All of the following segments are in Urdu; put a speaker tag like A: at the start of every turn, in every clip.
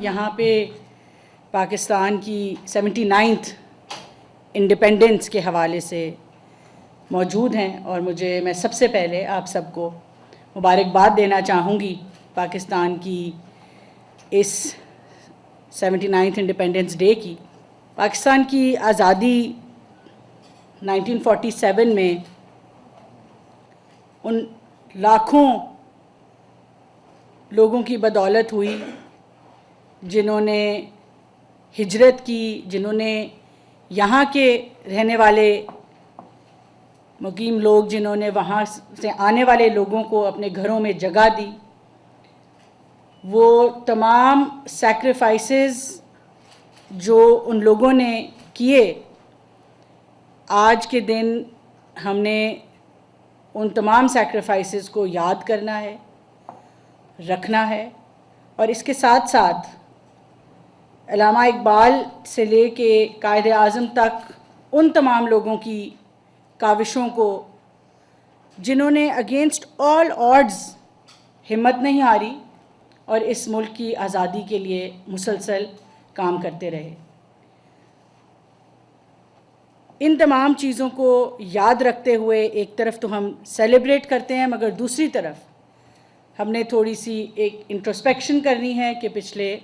A: یہاں پہ پاکستان کی 79th انڈیپینڈنس کے حوالے سے موجود ہیں، اور میں سب سے پہلے آپ سب کو مبارکباد دینا چاہوں گی پاکستان کی اس 79th انڈیپینڈنس ڈے کی۔ پاکستان کی آزادی 1947 میں ان لاکھوں لوگوں کی بدولت ہوئی جنہوں نے ہجرت کی، جنہوں نے یہاں کے رہنے والے مقیم لوگ، جنہوں نے وہاں سے آنے والے لوگوں کو اپنے گھروں میں جگہ دی۔ وہ تمام سیکریفائسز جو ان لوگوں نے کیے، آج کے دن ہم نے ان تمام سیکریفائسز کو یاد کرنا ہے، رکھنا ہے، اور اس کے ساتھ ساتھ علامہ اقبال سے لے کے قائد اعظم تک ان تمام لوگوں کی کاوشوں کو جنہوں نے اگینسٹ آل آڈز ہمت نہیں ہاری اور اس ملک کی آزادی کے لیے مسلسل کام کرتے رہے۔ ان تمام چیزوں کو یاد رکھتے ہوئے ایک طرف تو ہم سیلیبریٹ کرتے ہیں، مگر دوسری طرف ہم نے تھوڑی سی ایک انٹروسپیکشن کرنی ہے کہ پچھلے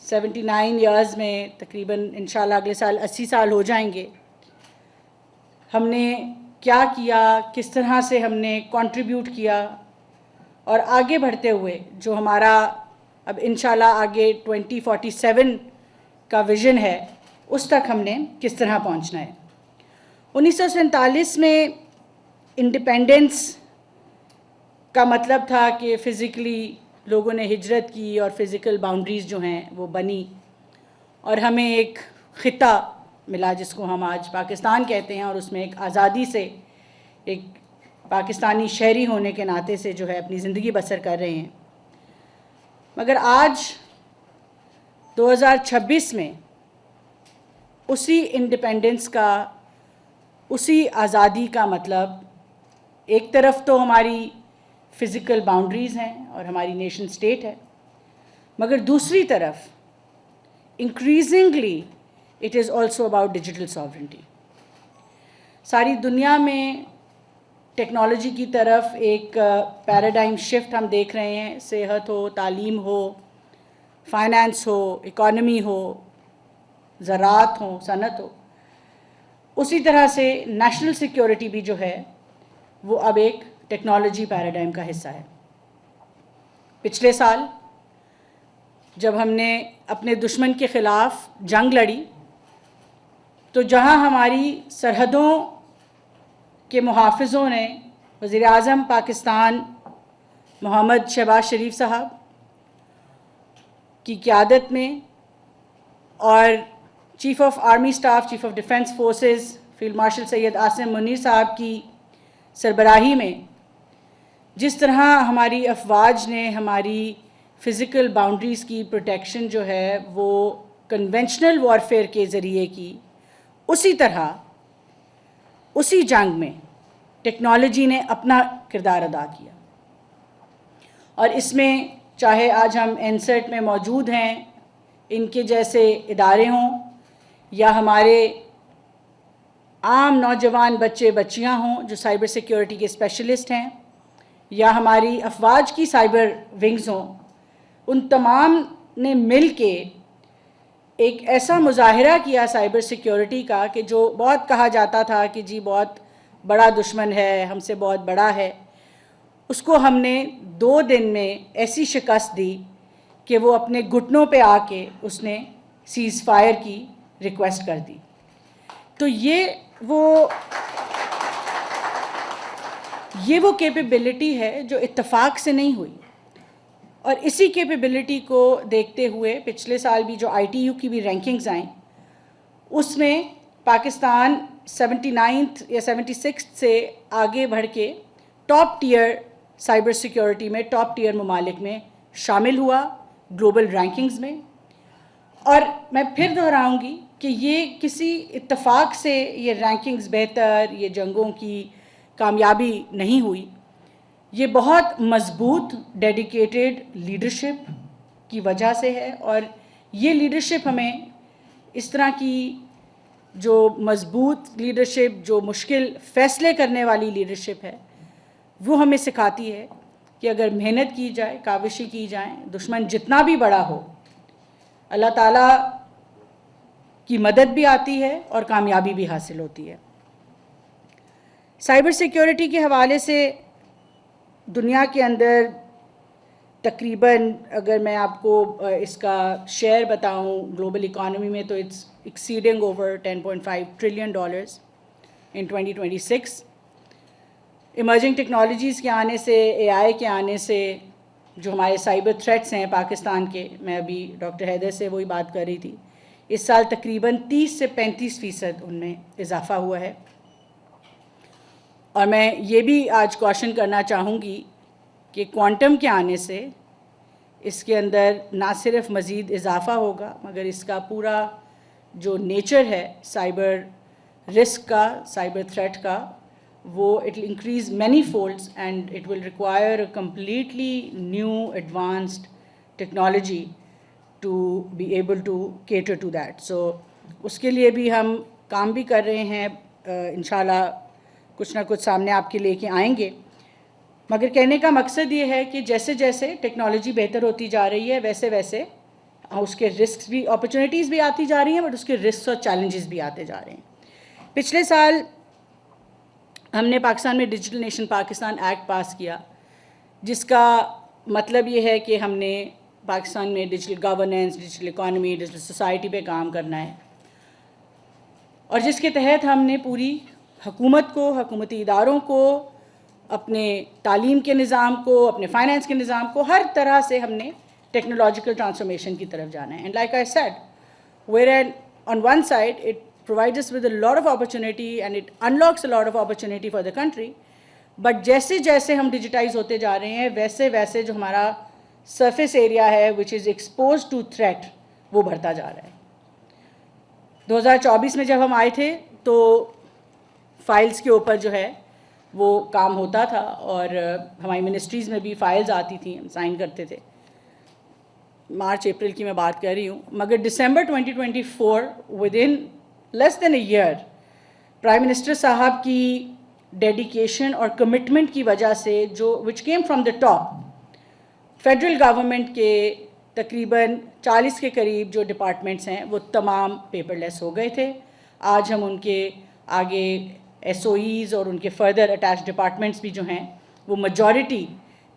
A: 79 ایئرز میں تقریباً انشاءاللہ اگلے سال 80 سال ہو جائیں گے، ہم نے کیا کیا، کس طرح سے ہم نے کنٹریبیوٹ کیا، اور آگے بڑھتے ہوئے جو ہمارا اب انشاءاللہ آگے 2047 کا ویژن ہے، اس تک ہم نے کس طرح پہنچنا ہے۔ 1947 میں انڈیپینڈنس کا مطلب تھا کہ فزیکلی لوگوں نے ہجرت کی اور فزیکل باؤنڈریز جو ہیں وہ بنی، اور ہمیں ایک خطہ ملا جس کو ہم آج پاکستان کہتے ہیں، اور اس میں ایک آزادی سے ایک پاکستانی شہری ہونے کے ناطے سے جو ہے اپنی زندگی بسر کر رہے ہیں۔ مگر آج 2026 میں اسی انڈیپینڈنس کا، اسی آزادی کا مطلب ایک طرف تو ہماری فزیکل باؤنڈریز ہیں اور ہماری نیشن سٹیٹ ہے، مگر دوسری طرف increasingly it is also about digital sovereignty. ساری دنیا میں ٹیکنالوجی کی طرف ایک پیراڈائم شفٹ ہم دیکھ رہے ہیں، صحت ہو، تعلیم ہو، فائنانس ہو، اکانومی ہو، زراعت ہو، صنعت ہو۔ اسی طرح سے نیشنل سیکیورٹی بھی جو ہے وہ اب ایک ٹیکنالوجی پیراڈائم کا حصہ ہے۔ پچھلے سال جب ہم نے اپنے دشمن کے خلاف جنگ لڑی، تو جہاں ہماری سرحدوں کے محافظوں نے وزیر اعظم پاکستان محمد شہباز شریف صاحب کی قیادت میں اور chief of army staff, chief of defence forces field marshal Syed Asim Munir صاحب کی سربراہی میں جس طرح ہماری افواج نے ہماری فزیکل باؤنڈریز کی پروٹیکشن جو ہے وہ کنونشنل وارفیئر کے ذریعے کی، اسی طرح اسی جنگ میں ٹیکنالوجی نے اپنا کردار ادا کیا۔ اور اس میں چاہے آج ہم انسرٹ میں موجود ہیں، ان کے جیسے ادارے ہوں، یا ہمارے عام نوجوان بچے بچیاں ہوں جو سائبر سیکیورٹی کے اسپیشلسٹ ہیں، یا ہماری افواج کی سائبر ونگز ہوں، ان تمام نے مل کے ایک ایسا مظاہرہ کیا سائبر سیکیورٹی کا کہ جو بہت کہا جاتا تھا کہ جی بہت بڑا دشمن ہے، ہم سے بہت بڑا ہے، اس کو ہم نے 2 دن میں ایسی شکست دی کہ وہ اپنے گھٹنوں پہ آ کے اس نے سیز فائر کی ریکویسٹ کر دی۔ تو یہ وہ کیپیبلٹی ہے جو اتفاق سے نہیں ہوئی، اور اسی کیپیبلٹی کو دیکھتے ہوئے پچھلے سال بھی جو ITU کی بھی رینکنگز آئیں، اس میں پاکستان 79th یا 76 سے آگے بڑھ کے ٹاپ ٹیئر سائبر سیکیورٹی میں ٹاپ ٹیئر ممالک میں شامل ہوا گلوبل رینکنگز میں۔ اور میں پھر دہراؤں گی کہ یہ کسی اتفاق سے یہ رینکنگز بہتر، یہ جنگوں کی کامیابی نہیں ہوئی، یہ بہت مضبوط ڈیڈیکیٹڈ لیڈرشپ کی وجہ سے ہے، اور یہ لیڈرشپ ہمیں اس طرح کی جو مضبوط لیڈرشپ، جو مشکل فیصلے کرنے والی لیڈرشپ ہے، وہ ہمیں سکھاتی ہے کہ اگر محنت کی جائے، کاوشیں کی جائیں، دشمن جتنا بھی بڑا ہو، اللہ تعالیٰ کی مدد بھی آتی ہے اور کامیابی بھی حاصل ہوتی ہے۔ سائبر سیکیورٹی کے حوالے سے دنیا کے اندر تقریباً اگر میں آپ کو اس کا شیئر بتاؤں گلوبل اکانومی میں، تو it's exceeding over $10.5 trillion in 2026۔ Emerging technologies کے آنے سے، اے آئی کے آنے سے جو ہمارے سائبر تھریٹس ہیں پاکستان کے، میں ابھی ڈاکٹر حیدر سے وہی بات کر رہی تھی، اس سال تقریباً 30 سے 35% ان میں اضافہ ہوا ہے۔ اور میں یہ بھی آج کوشن کرنا چاہوں گی کہ کوانٹم کے آنے سے اس کے اندر نہ صرف مزید اضافہ ہوگا، مگر اس کا پورا جو نیچر ہے سائبر رسک کا، سائبر تھریٹ کا، وہ it will increase many folds and it will require a completely new advanced technology to be able to cater to that. So اس کے لیے بھی ہم کام بھی کر رہے ہیں، انشاءاللہ کچھ نہ کچھ سامنے آپ کے لے کے آئیں گے۔ مگر کہنے کا مقصد یہ ہے کہ جیسے جیسے ٹیکنالوجی بہتر ہوتی جا رہی ہے، ویسے ویسے اس کے رسکس بھی، اپرچونیٹیز بھی آتی جا رہی ہیں، بٹ اس کے رسکس اور چیلنجز بھی آتے جا رہے ہیں۔ پچھلے سال ہم نے پاکستان میں ڈیجیٹل نیشن پاکستان ایکٹ پاس کیا، جس کا مطلب یہ ہے کہ ہم نے پاکستان میں digital governance, digital economy, digital society پہ کام کرنا ہے، اور جس کے تحت ہم نے پوری حکومت کو، حکومتی اداروں کو، اپنے تعلیم کے نظام کو، اپنے فائنینس کے نظام کو، ہر طرح سے ہم نے ٹیکنالوجیکل ٹرانسفارمیشن کی طرف جانا ہے۔ And like I said, wherein on one side it provides us with a lot of opportunity and it unlocks a lot of opportunity for the country, but جیسے جیسے ہم ڈیجیٹائز ہوتے جا رہے ہیں، ویسے ویسے جو ہمارا سرفیس ایریا ہے which is exposed to threat، وہ بڑھتا جا رہا ہے۔ 2024 میں جب ہم آئے تھے تو فائلز کے اوپر جو ہے وہ کام ہوتا تھا، اور ہماری منسٹریز میں بھی فائلز آتی تھیں، ہم سائن کرتے تھے۔ مارچ اپریل کی میں بات کر رہی ہوں، مگر دسمبر 2024 ودن لیس دین اے ایئر، پرائم منسٹر صاحب کی ڈیڈیکیشن اور کمٹمنٹ کی وجہ سے، جو which came from the top, federal government کے تقریباً 40 کے قریب جو ڈپارٹمنٹس ہیں وہ تمام پیپر لیس ہو گئے تھے۔ آج ہم ان کے آگے ایس او ایز اور ان کے فردر اٹیچ ڈپارٹمنٹس بھی جو ہیں وہ میجورٹی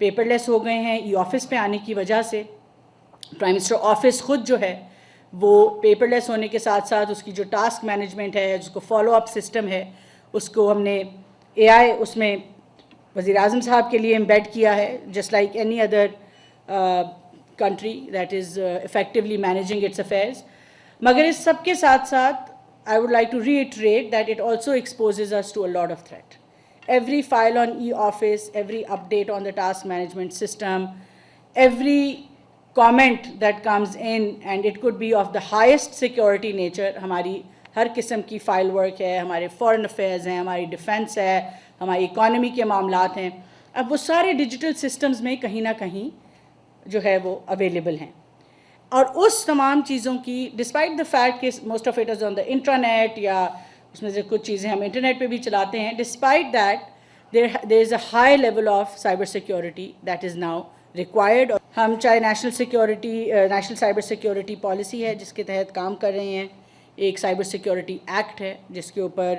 A: پیپر لیس ہو گئے ہیں۔ ای آفس پہ آنے کی وجہ سے پرائم منسٹر آفس خود جو ہے وہ پیپر لیس ہونے کے ساتھ ساتھ اس کی جو ٹاسک مینجمنٹ ہے، جس کو فالو اپ سسٹم ہے، اس کو ہم نے اے آئی اس میں وزیر اعظم صاحب کے لیے امبیڈ کیا ہے، just like any other country that is effectively managing its affairs۔ مگر اس سب کے ساتھ ساتھ I would like to reiterate that it also exposes us to a lot of threat۔ Every file on e-office, every update on the task management system, every comment that comes in, and it could be of the highest security nature، ہماری ہر قسم کی فائل ورک ہے، ہمارے فورن افیئرز ہیں، ہماری ڈیفنس ہے، ہماری اکانومی کے معاملات ہیں، اب وہ سارے ڈیجیٹل سسٹمز میں کہیں نہ کہیں جو ہے وہ اویلیبل ہیں۔ اور اس تمام چیزوں کی ڈسپائٹ دا فیکٹ کہ most of it is on the internet, یا اس میں سے کچھ چیزیں ہم انٹرنیٹ پہ بھی چلاتے ہیں، despite that there is a high level of cyber security that is now required. ہم چاہے نیشنل سائبر سیکیورٹی پالیسی ہے جس کے تحت کام کر رہے ہیں، ایک سائبر سیکیورٹی ایکٹ ہے جس کے اوپر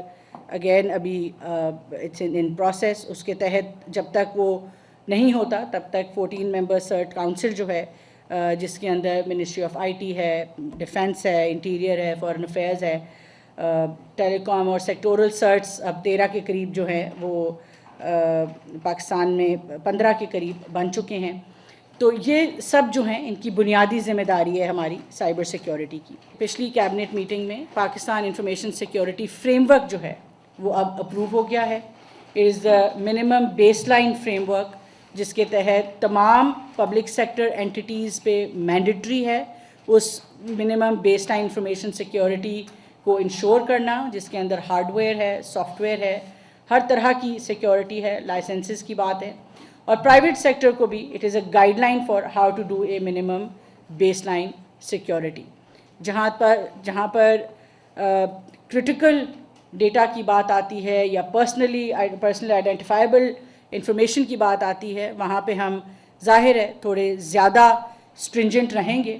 A: اگین ابھی اٹس ان پروسیس، اس کے تحت جب تک وہ نہیں ہوتا تب تک 14 ممبر سرٹ کاؤنسل جو ہے، جس کے اندر منسٹری آف آئی ٹی ہے، ڈیفنس ہے، انٹیریئر ہے، فورن افیئرز ہے، ٹیلی کام اور سیکٹورل سرٹس اب 13 کے قریب جو ہیں وہ پاکستان میں 15 کے قریب بن چکے ہیں۔ تو یہ سب جو ہیں ان کی بنیادی ذمہ داری ہے ہماری سائبر سیکیورٹی کی۔ پچھلی کیبنٹ میٹنگ میں Pakistan information security frame work جو ہے وہ اب اپروو ہو گیا ہے۔ It is the minimum base line frame work جس کے تحت تمام پبلک سیکٹر اینٹیٹیز پہ مینڈیٹری ہے اس minimum baseline information security کو انشور کرنا، جس کے اندر ہارڈ ویئر ہے، سافٹ ویئر ہے، ہر طرح کی سیکیورٹی ہے، لائسنسز کی بات ہے، اور پرائیویٹ سیکٹر کو بھی it is a guideline for how to do a minimum baseline security. جہاں پر کرٹیکل ڈیٹا کی بات آتی ہے یا پرسنلی آئیڈینٹیفائبل انفارمیشن کی بات آتی ہے, وہاں پہ ہم ظاہر ہے تھوڑے زیادہ stringent رہیں گے,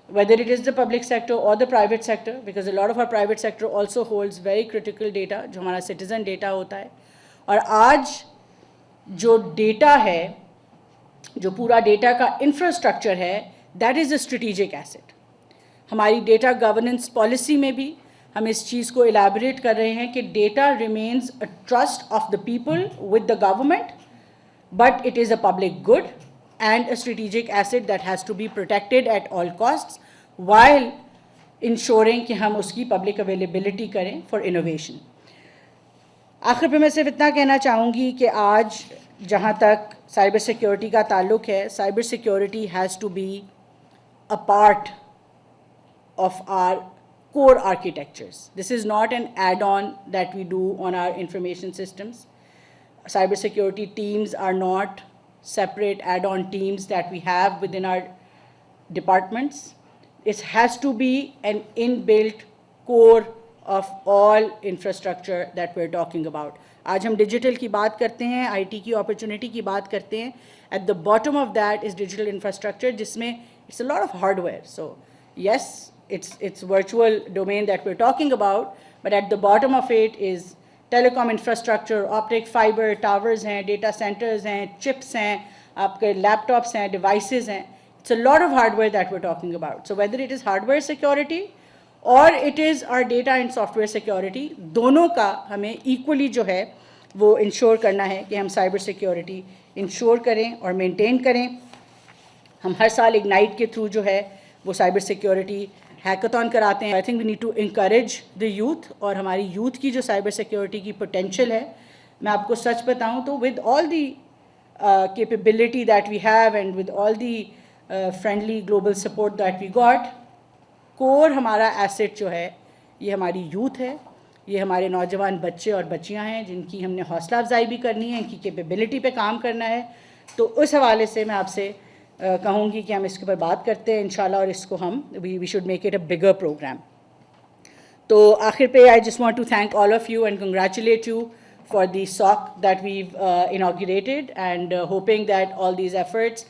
A: whether it is the public sector or the private sector, because a lot of our private sector also holds very critical data جو ہمارا citizen data ہوتا ہے. اور آج جو ڈیٹا ہے, جو پورا ڈیٹا کا انفراسٹرکچر ہے, that is a strategic asset. ہماری ڈیٹا گورننس پالیسی میں بھی ہم اس چیز کو الیبوریٹ کر رہے ہیں کہ data remains a trust of the people with the government, but it is a public good and a strategic asset that has to be protected at all costs while ensuring کہ ہم اس کی public availability کریں for innovation. آخر پہ میں صرف اتنا کہنا چاہوں گی کہ آج جہاں تک سائبر سیکیورٹی کا تعلق ہے, cyber security has to be a part of our core architectures. This is not an add-on that we do on our information systems. Cyber security teams are not separate add-on teams that we have within our departments. It has to be an inbuilt core of all infrastructure that we're talking about. آج ہم ڈیجیٹل کی بات کرتے ہیں, آئی ٹی کی اپرچونٹی کی بات کرتے ہیں. At the bottom of that is digital infrastructure, جس میں it's a lot of hardware. So yes, it's virtual domain that we're talking about, but at the bottom of it is telecom infrastructure, optic fibre towers ہیں, ڈیٹا سینٹرز ہیں, چپس ہیں, آپ کے لیپ ٹاپس ہیں, ڈیوائسز ہیں. It's a lot of hardware that we are talking about. So whether it is hardware security or it is our data and software security, دونوں کا ہمیں ایکولی جو ہے وہ انشور کرنا ہے کہ ہم سائبر سیکورٹی انشور کریں اور مینٹین کریں. ہم ہر سال اگنائٹ کے تھرو جو ہے وہ سائبر سیکورٹی ہیکاتھون کراتے ہیں. I think we need to encourage the youth, اور ہماری یوتھ کی جو سائبر سیکورٹی کی پوٹینشیل ہے, میں آپ کو سچ بتاؤں تو with all the capability that we have and with all the friendly global support that we got, core ہمارا ایسٹ جو ہے یہ ہماری یوتھ ہے, یہ ہمارے نوجوان بچے اور بچیاں ہیں جن کی ہم نے حوصلہ افزائی بھی کرنی ہے, ان کی کیپیبلٹی پہ کام کرنا ہے. تو اس حوالے سے میں آپ سے کہوں گی کہ ہم اس کے اوپر بات کرتے ہیں انشاءاللہ, اور اس کو ہم we should make it a bigger program. تو آخر پہ I just want to thank all of you and congratulate you for the SOC that we've inaugurated, and hoping that all these efforts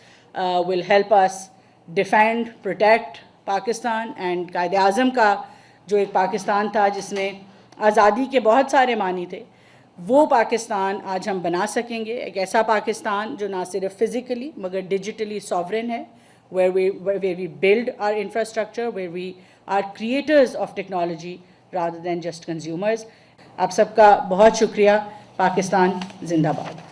A: will help us defend, protect Pakistan. And Quaid Azam کا جو ایک پاکستان تھا جس میں آزادی کے بہت سارے معنی تھے, وہ پاکستان آج ہم بنا سکیں گے, ایک ایسا پاکستان جو نہ صرف فزیکلی مگر ڈیجیٹلی ساورن ہے, where we build our infrastructure, where we are creators of technology rather than just consumers. آپ سب کا بہت شکریہ. پاکستان زندہ باد.